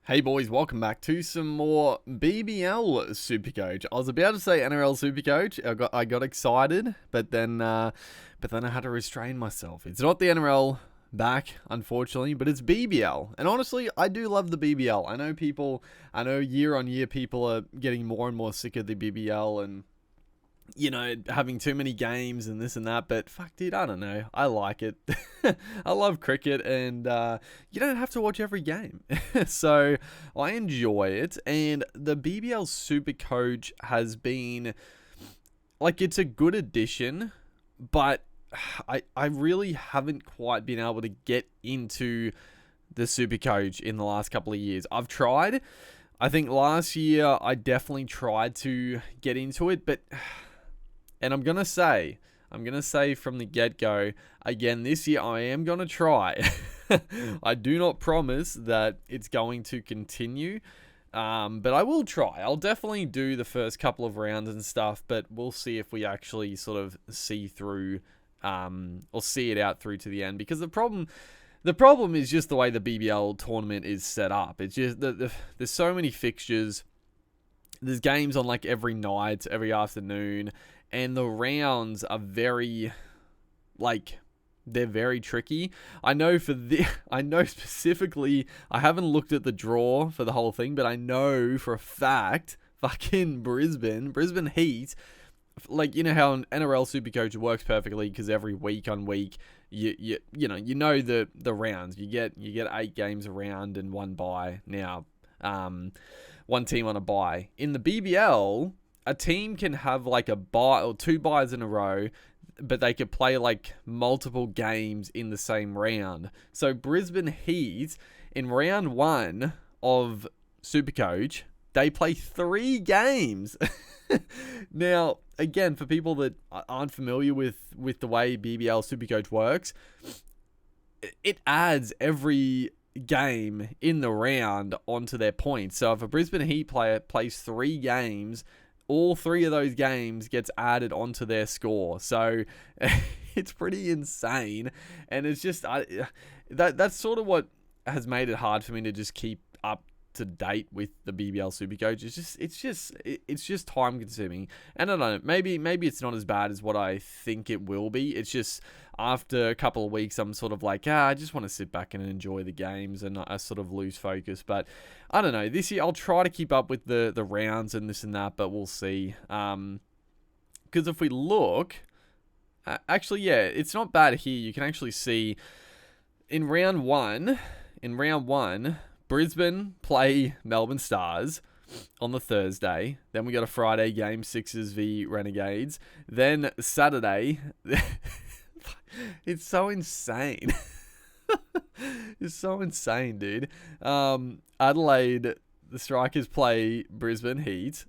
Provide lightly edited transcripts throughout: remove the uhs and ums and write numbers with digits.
Hey boys, welcome back to some more BBL Supercoach. I was about to say NRL Supercoach. I got excited, but then I had to restrain myself. It's not the NRL back, unfortunately, but it's BBL. And honestly, I do love the BBL. I know year on year people are getting more and more sick of the BBL and having too many games and this and that, but fuck, dude, I don't know. I like it. I love cricket, and you don't have to watch every game. So I enjoy it, and the BBL Supercoach has been, it's a good addition, but I really haven't quite been able to get into the Supercoach in the last couple of years. I've tried. I think last year I definitely tried to get into it, but... And I'm going to say from the get-go, again, this year I am going to try. I do not promise that it's going to continue, but I will try. I'll definitely do the first couple of rounds and stuff, but we'll see if we actually sort of see through, or see it out through to the end. Because the problem is just the way the BBL tournament is set up. It's just there's so many fixtures. There's games on every night, every afternoon. And the rounds are very, they're very tricky. I know specifically, I haven't looked at the draw for the whole thing, but I know for a fact, fucking Brisbane Heat, you know how an NRL Supercoach works perfectly because every week on week, you know the rounds. You get 8 games a round and one bye. Now, one team on a bye. In the BBL, a team can have a bye or 2 byes in a row, but they could play multiple games in the same round. So Brisbane Heat, in round 1 of Supercoach, they play 3 games. Now, again, for people that aren't familiar with the way BBL Supercoach works, it adds every game in the round onto their points. So if a Brisbane Heat player plays 3 games, all 3 of those games gets added onto their score. So it's pretty insane. And it's just, that's sort of what has made it hard for me to just keep up to date with the BBL Supercoach. It's just time consuming. And I don't know, maybe it's not as bad as what I think it will be. It's just after a couple of weeks, I'm sort of I just want to sit back and enjoy the games, and I sort of lose focus. But I don't know, this year I'll try to keep up with the rounds and this and that, but we'll see. Because if we look, actually, yeah, it's not bad here. You can actually see in round one, Brisbane play Melbourne Stars on the Thursday. Then we got a Friday game, Sixers v Renegades. Then Saturday, it's so insane. It's so insane, dude. Adelaide, the Strikers play Brisbane Heat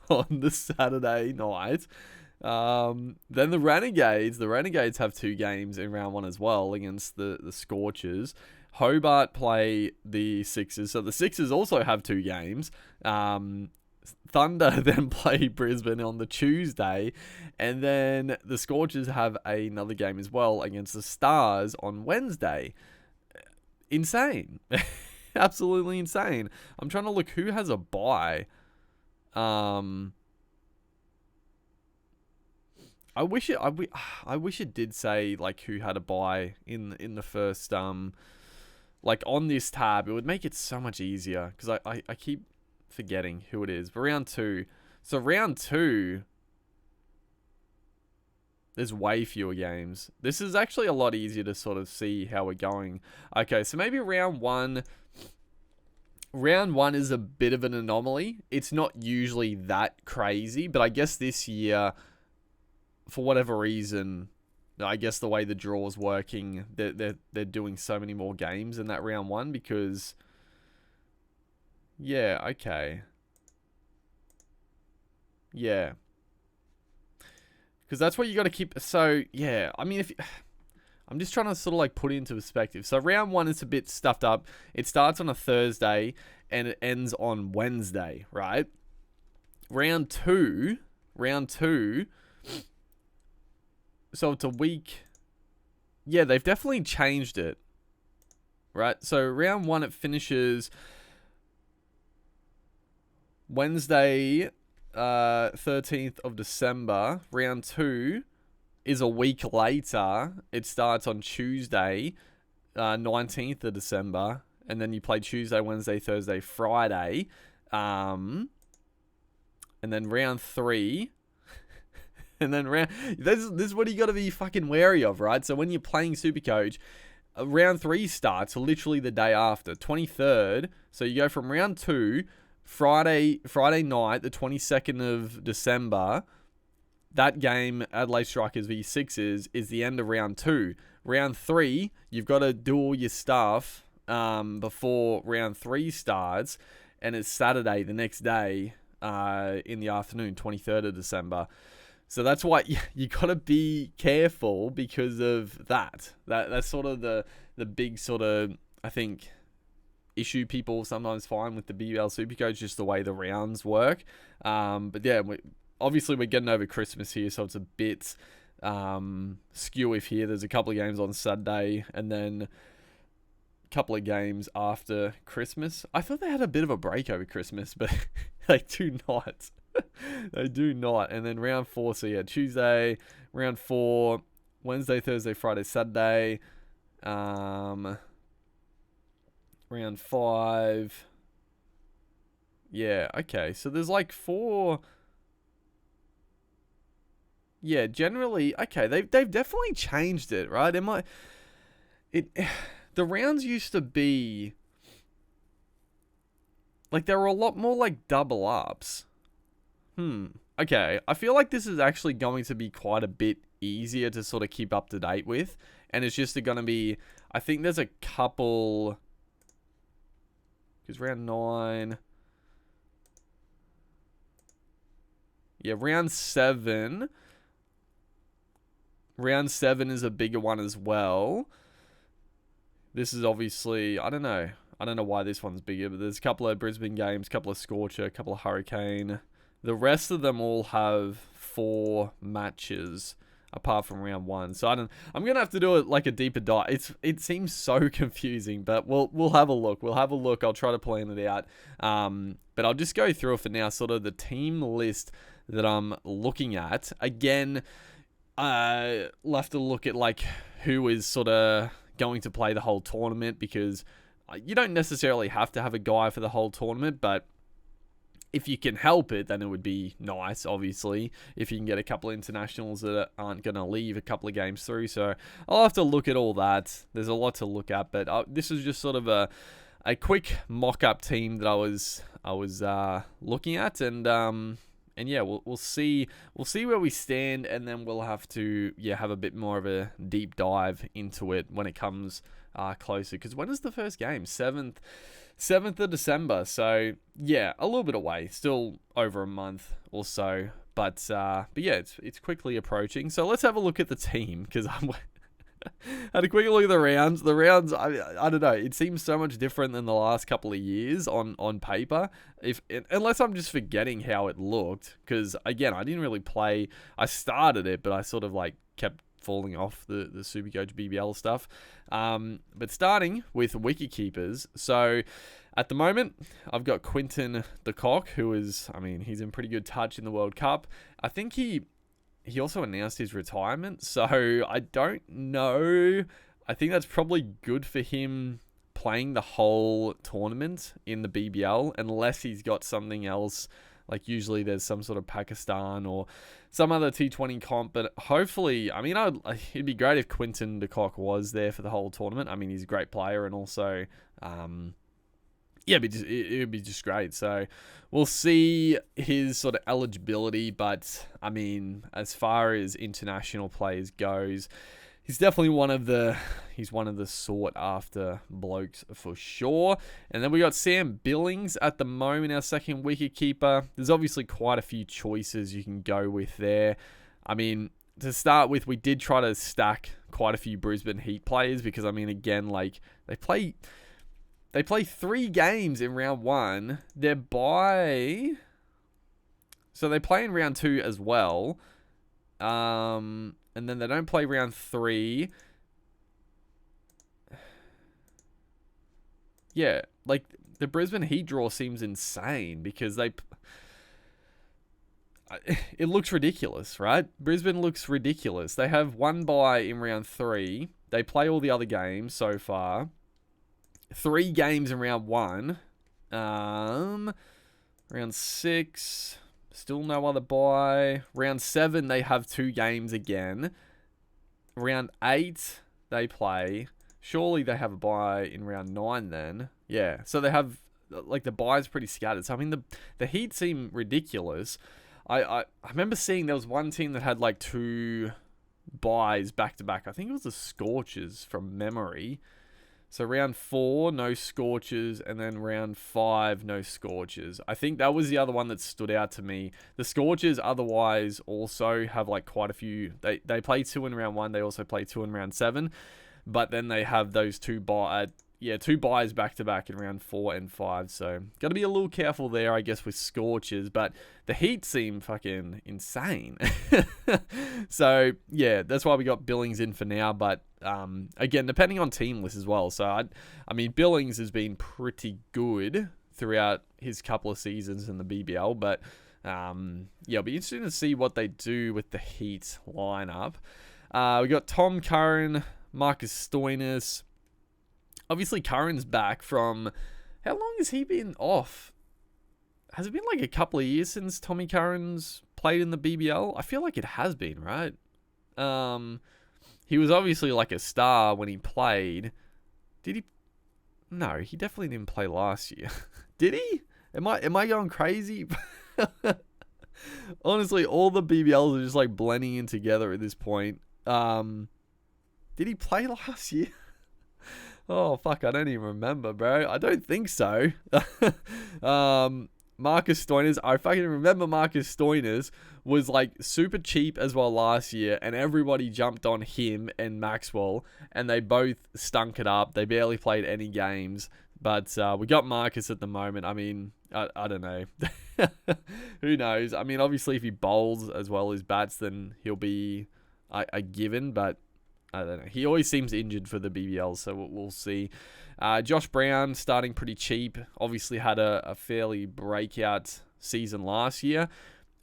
on the Saturday night. Then the Renegades have 2 games in round 1 as well against the Scorchers. Hobart play the Sixers, so the Sixers also have 2 games. Thunder then play Brisbane on the Tuesday, and then the Scorchers have another game as well against the Stars on Wednesday. Insane. Absolutely insane. I'm trying to look who has a bye. I wish it did say who had a bye in the first on this tab. It would make it so much easier because I keep forgetting who it is. But round 2. So round 2, there's way fewer games. This is actually a lot easier to sort of see how we're going. Okay, so maybe round 1 is a bit of an anomaly. It's not usually that crazy, but I guess this year, for whatever reason, I guess the way the draw is working, they're doing so many more games in that round 1 because, yeah, okay. Yeah. Because that's what you got to keep. So, yeah, I mean, I'm just trying to sort of put it into perspective. So round 1 is a bit stuffed up. It starts on a Thursday and it ends on Wednesday, right? Round 2, so it's a week. Yeah, they've definitely changed it. Right? So round 1, it finishes Wednesday, 13th of December. Round 2 is a week later. It starts on Tuesday, 19th of December. And then you play Tuesday, Wednesday, Thursday, Friday. And then round 3. And then this is what you got to be fucking wary of, right? So when you're playing Supercoach, round 3 starts literally the day after, 23rd. So you go from round 2, Friday night, the 22nd of December. That game, Adelaide Strikers v Sixers, is the end of round 2. Round 3, you've got to do all your stuff before round 3 starts, and it's Saturday the next day in the afternoon, 23rd of December. So that's why you got to be careful because of that. That's sort of the big sort of, I think, issue people sometimes find with the BBL Supercoach, just the way the rounds work. But yeah, obviously we're getting over Christmas here, so it's a bit skew if here. There's a couple of games on Saturday and then a couple of games after Christmas. I thought they had a bit of a break over Christmas, but they do not. They do not. And then round 4, so yeah, Tuesday, round 4, Wednesday, Thursday, Friday, Saturday. Round 5. Yeah, okay. So there's like 4. Yeah, generally, okay. They've definitely changed it, right? The rounds used to be like there were a lot more like double ups. Okay. I feel like this is actually going to be quite a bit easier to sort of keep up to date with. And it's just going to be, I think there's a couple, because round 9, yeah, round 7 is a bigger one as well. This is obviously, I don't know why this one's bigger, but there's a couple of Brisbane games, a couple of Scorcher, a couple of Hurricane. The rest of them all have 4 matches apart from round 1. So I'm gonna have to do it like a deeper dive. It seems so confusing, but we'll have a look. I'll try to plan it out. But I'll just go through it for now. Sort of the team list that I'm looking at. Again, we'll have to look at like who is sort of going to play the whole tournament, because you don't necessarily have to have a guy for the whole tournament, but if you can help it, then it would be nice, obviously, if you can get a couple of internationals that aren't going to leave a couple of games through. So I'll have to look at all that. There's a lot to look at, but this is just sort of a quick mock-up team that I was looking at, and yeah, we'll see where we stand, and then we'll have to have a bit more of a deep dive into it when it comes closer. Because when is the first game? 7th of December. So yeah, a little bit away, still over a month or so. But yeah, it's quickly approaching. So let's have a look at the team, because I'm had a quick look at the rounds. The rounds, I don't know. It seems so much different than the last couple of years on paper. Unless I'm just forgetting how it looked. Because again, I didn't really play. I started it, but I sort of like kept falling off the Supercoach BBL stuff. But starting with wicketkeepers. So at the moment, I've got Quinton de Kock, who is, I mean, he's in pretty good touch in the World Cup. I think he also announced his retirement, so I don't know. I think that's probably good for him playing the whole tournament in the BBL, unless he's got something else. Like usually there's some sort of Pakistan or some other T20 comp, but hopefully, I mean, it'd be great if Quinton de Kock was there for the whole tournament. I mean, he's a great player, and also, yeah, it would be just great. So we'll see his sort of eligibility, but I mean, as far as international players goes, he's definitely one of the sought after blokes for sure. And then we got Sam Billings at the moment, our second wicketkeeper. There's obviously quite a few choices you can go with there. I mean, to start with, we did try to stack quite a few Brisbane Heat players, because I mean, again, like they play 3 games in round 1. So they play in round 2 as well. And then they don't play round 3. Yeah, like the Brisbane Heat draw seems insane, because it looks ridiculous, right? Brisbane looks ridiculous. They have one bye in round 3. They play all the other games so far. 3 games in round 1. Round 6, still no other bye. Round 7, they have 2 games again. Round 8, they play. Surely they have a bye in round 9 then. Yeah, so they have, like, the bye's pretty scattered. So, I mean, the Heat seem ridiculous. I remember seeing there was one team that had, like, 2 byes back-to-back. I think it was the Scorchers from memory. So round 4, no Scorchers, and then round 5, no Scorchers. I think that was the other one that stood out to me. The Scorchers otherwise also have like quite a few. They play 2 in round 1. They also play 2 in round 7. But then they have those 2 byes back to back in round 4 and 5. So got to be a little careful there, I guess, with Scorchers. But the Heat seem fucking insane. So yeah, that's why we got Billings in for now. But again, depending on team list as well. So I mean, Billings has been pretty good throughout his couple of seasons in the BBL. But yeah, it'll be interesting to see what they do with the Heat lineup. We got Tom Curran, Marcus Stoinis. Obviously, Curran's back from... How long has he been off? Has it been like a couple of years since Tommy Curran's played in the BBL? I feel like it has been, right? He was obviously like a star when he played. Did he? No, he definitely didn't play last year. Did he? Am I going crazy? Honestly, all the BBLs are just like blending in together at this point. Did he play last year? Oh, fuck, I don't even remember, bro. I don't think so. Marcus Stoinis, I fucking remember Marcus Stoinis was like super cheap as well last year, and everybody jumped on him and Maxwell, and they both stunk it up. They barely played any games, but we got Marcus at the moment. I mean, I don't know. Who knows? I mean, obviously, if he bowls as well as bats, then he'll be a given, but I don't know. He always seems injured for the BBL, so we'll see. Josh Brown starting pretty cheap. Obviously had a fairly breakout season last year.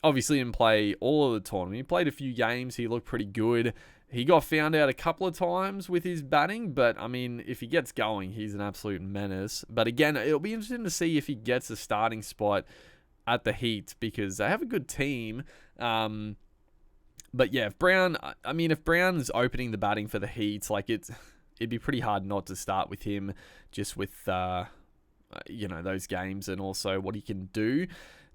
Obviously didn't play all of the tournament. He played a few games. He looked pretty good. He got found out a couple of times with his batting, but I mean, if he gets going, he's an absolute menace. But again, it'll be interesting to see if he gets a starting spot at the Heat, because they have a good team. But yeah, if Brown's opening the batting for the Heat, like it'd be pretty hard not to start with him, just with those games and also what he can do.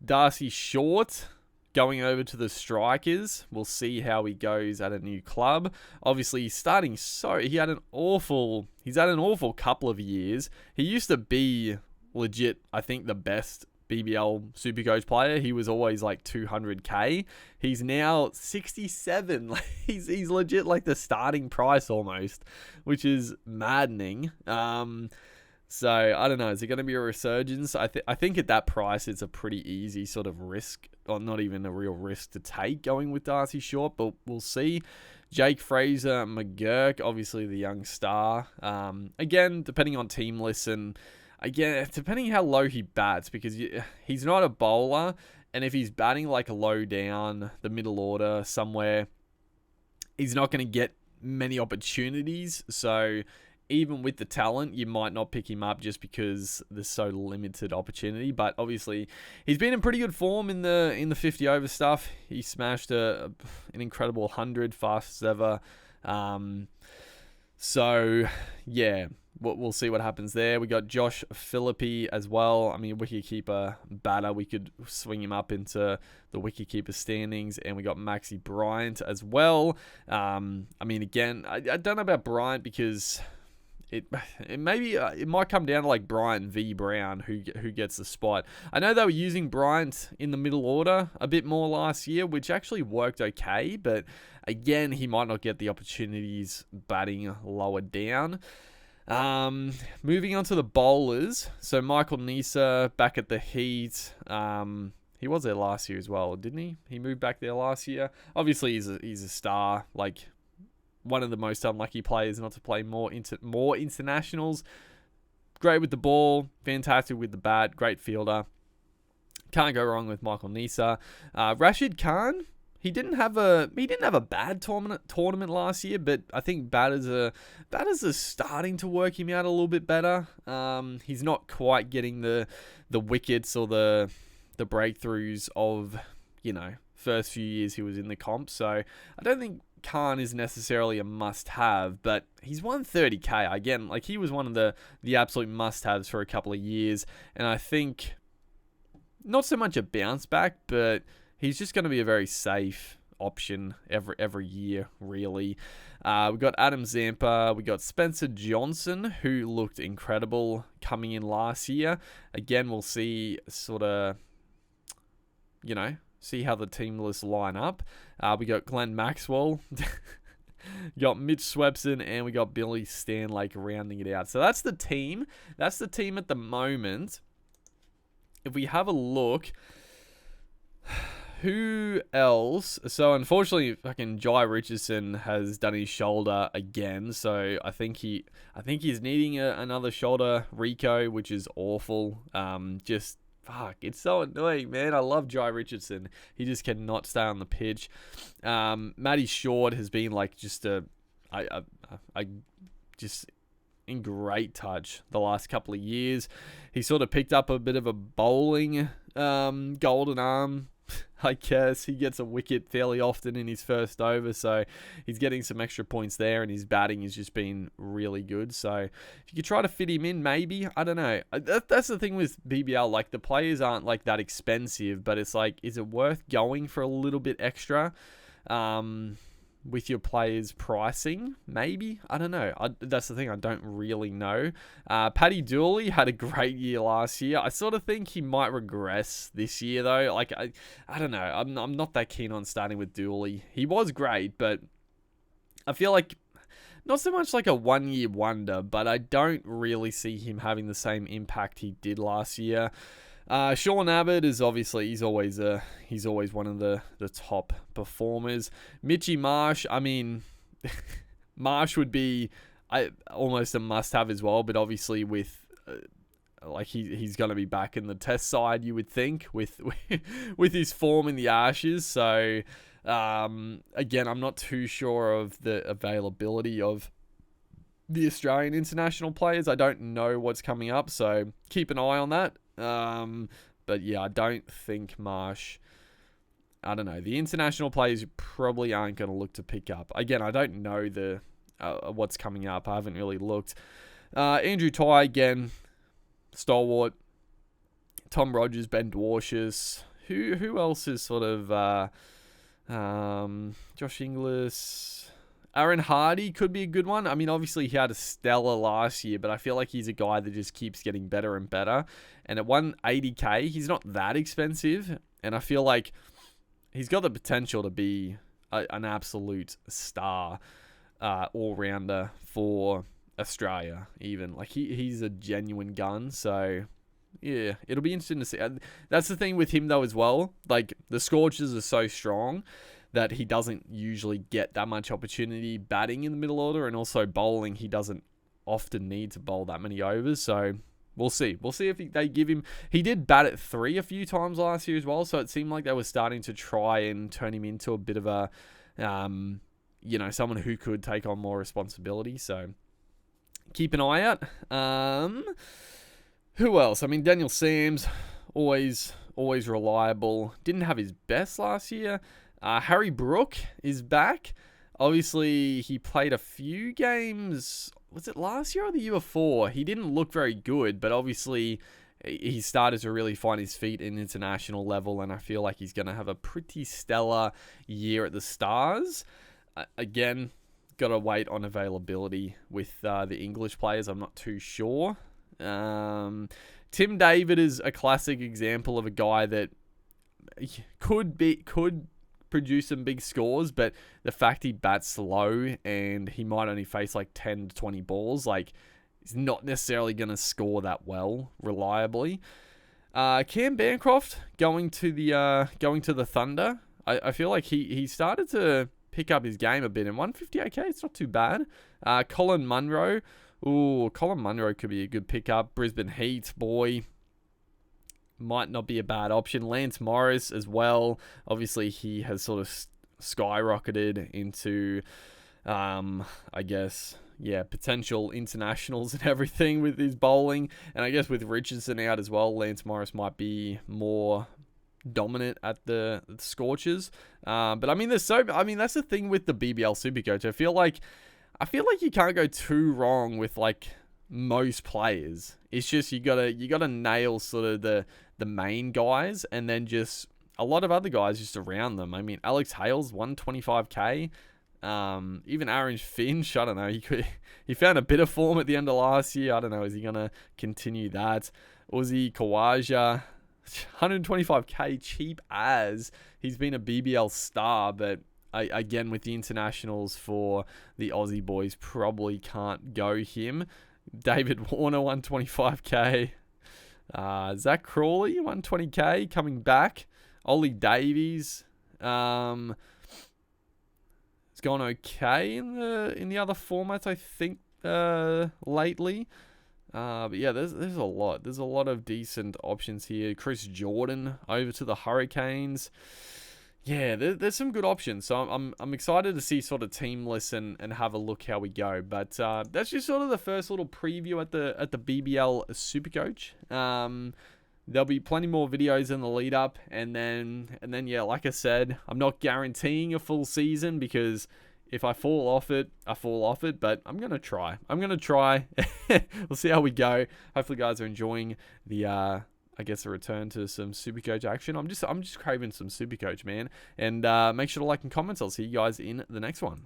Darcy Short going over to the Strikers. We'll see how he goes at a new club. Obviously, he's had an awful couple of years. He used to be legit, I think, the best BBL Supercoach player. He was always like 200k. He's now 67. He's legit like the starting price almost, which is maddening. So I don't know. Is it going to be a resurgence? I think at that price, it's a pretty easy sort of risk, or not even a real risk to take going with Darcy Short, but we'll see. Jake Fraser McGurk, obviously the young star. Again, depending on team lists and again, depending how low he bats, because he's not a bowler, and if he's batting like a low down, the middle order somewhere, he's not going to get many opportunities. So even with the talent, you might not pick him up just because there's so limited opportunity. But obviously, he's been in pretty good form in the 50 over stuff. He smashed an incredible 100, fastest ever. So yeah, we'll see what happens there. We got Josh Philippi as well. I mean, wicketkeeper batter. We could swing him up into the wicketkeeper standings. And we got Maxi Bryant as well. I mean, again, I don't know about Bryant, because it might come down to like Bryant v Brown who gets the spot. I know they were using Bryant in the middle order a bit more last year, which actually worked okay, but again, he might not get the opportunities batting lower down. Moving on to the bowlers. So Michael Nisa back at the Heat. He was there last year as well, didn't he? He moved back there last year. Obviously, he's a star, like one of the most unlucky players not to play more internationals. Great with the ball, fantastic with the bat, great fielder. Can't go wrong with Michael Nisa. Rashid Khan, he didn't have a bad tournament last year, but I think batters are starting to work him out a little bit better. He's not quite getting the wickets or the breakthroughs of, first few years he was in the comp. So I don't think Khan is necessarily a must-have, but he's won 30k. Again, like, he was one of the absolute must-haves for a couple of years, and I think not so much a bounce back, but he's just going to be a very safe option every year, really. We got Adam Zampa. We got Spencer Johnson, who looked incredible coming in last year. Again, we'll see see how the team lists line up. We got Glenn Maxwell. Got Mitch Swepson, and we got Billy Stanlake rounding it out. So that's the team. That's the team at the moment. If we have a look, who else? So unfortunately, fucking Jai Richardson has done his shoulder again. So I think he's needing another shoulder reco, which is awful. Fuck, it's so annoying, man. I love Jai Richardson. He just cannot stay on the pitch. Matty Short has been like just just in great touch the last couple of years. He sort of picked up a bit of a bowling golden arm, I guess. He gets a wicket fairly often in his first over, so he's getting some extra points there, and his batting has just been really good. So if you could try to fit him in, maybe. I don't know. That's the thing with BBL. Like, the players aren't like that expensive, but it's like, is it worth going for a little bit extra with your players' pricing? Maybe. I don't know. That's the thing. I don't really know. Paddy Dooley had a great year last year. I sort of think he might regress this year, though. Like, I don't know. I'm not that keen on starting with Dooley. He was great, but I feel like not so much like a one-year wonder, but I don't really see him having the same impact he did last year. Sean Abbott is obviously, he's always one of the top performers. Mitchy Marsh, I mean, Marsh would be almost a must-have as well, but obviously with he's going to be back in the test side, you would think, with his form in the Ashes. So again, I'm not too sure of the availability of the Australian international players. I don't know what's coming up, so keep an eye on that. But yeah, I don't think Marsh, I don't know, the international players probably aren't going to look to pick up. Again, I don't know what's coming up. I haven't really looked. Andrew Ty, again, stalwart. Tom Rogers, Ben Dwarshuis. Who else is sort of Josh Inglis? Aaron Hardy could be a good one. I mean, obviously he had a stellar last year, but I feel like he's a guy that just keeps getting better and better. And at 180k, he's not that expensive. And I feel like he's got the potential to be an absolute star all-rounder for Australia, even. Like, he's a genuine gun. So, yeah, it'll be interesting to see. That's the thing with him, though, as well. Like, the Scorchers are so strong that he doesn't usually get that much opportunity batting in the middle order, and also bowling. He doesn't often need to bowl that many overs, so we'll see. We'll see if they give him... He did bat at 3 a few times last year as well, so it seemed like they were starting to try and turn him into a bit of a, someone who could take on more responsibility, so keep an eye out. Who else? I mean, Daniel Sams, always reliable. Didn't have his best last year. Harry Brook is back. Obviously, he played a few games. Was it last year or the year before? He didn't look very good, but obviously he started to really find his feet in international level, and I feel like he's going to have a pretty stellar year at the Stars. Again, got to wait on availability with the English players. I'm not too sure. Tim David is a classic example of a guy that could produce some big scores, but the fact he bats slow and he might only face like 10 to 20 balls, like, he's not necessarily going to score that well reliably. Cam Bancroft going to the Thunder. I feel like he started to pick up his game a bit, and 158k, it's not too bad. Colin Munro. Ooh, Colin Munro could be a good pickup. Brisbane Heat, boy. might not be a bad option. Lance Morris as well. Obviously, he has sort of skyrocketed into, I guess, potential internationals and everything with his bowling. And I guess with Richardson out as well, Lance Morris might be more dominant at the Scorchers. But I mean, that's the thing with the BBL Supercoach. I feel like you can't go too wrong with like most players. It's just you gotta nail sort of the main guys, and then just a lot of other guys just around them. I mean, Alex Hales 125k. Even Aaron Finch, I don't know. He found a bit of form at the end of last year. I don't know. Is he gonna continue that? Uzi Kawaja, 125k, cheap as. He's been a BBL star, but again with the internationals for the Aussie boys, probably can't go him. David Warner 125k. Zach Crawley 120k coming back. Ollie Davies. It's gone okay in the other formats, I think, lately. But yeah, there's a lot. There's a lot of decent options here. Chris Jordan over to the Hurricanes. Yeah, there's some good options. So I'm excited to see sort of team lists and have a look how we go. But that's just sort of the first little preview at the BBL Supercoach. There'll be plenty more videos in the lead up, and then yeah, like I said, I'm not guaranteeing a full season, because if I fall off it, I fall off it. But I'm gonna try. We'll see how we go. Hopefully, guys are enjoying the I guess a return to some Supercoach action. I'm just craving some Supercoach, man. And make sure to like and comment. I'll see you guys in the next one.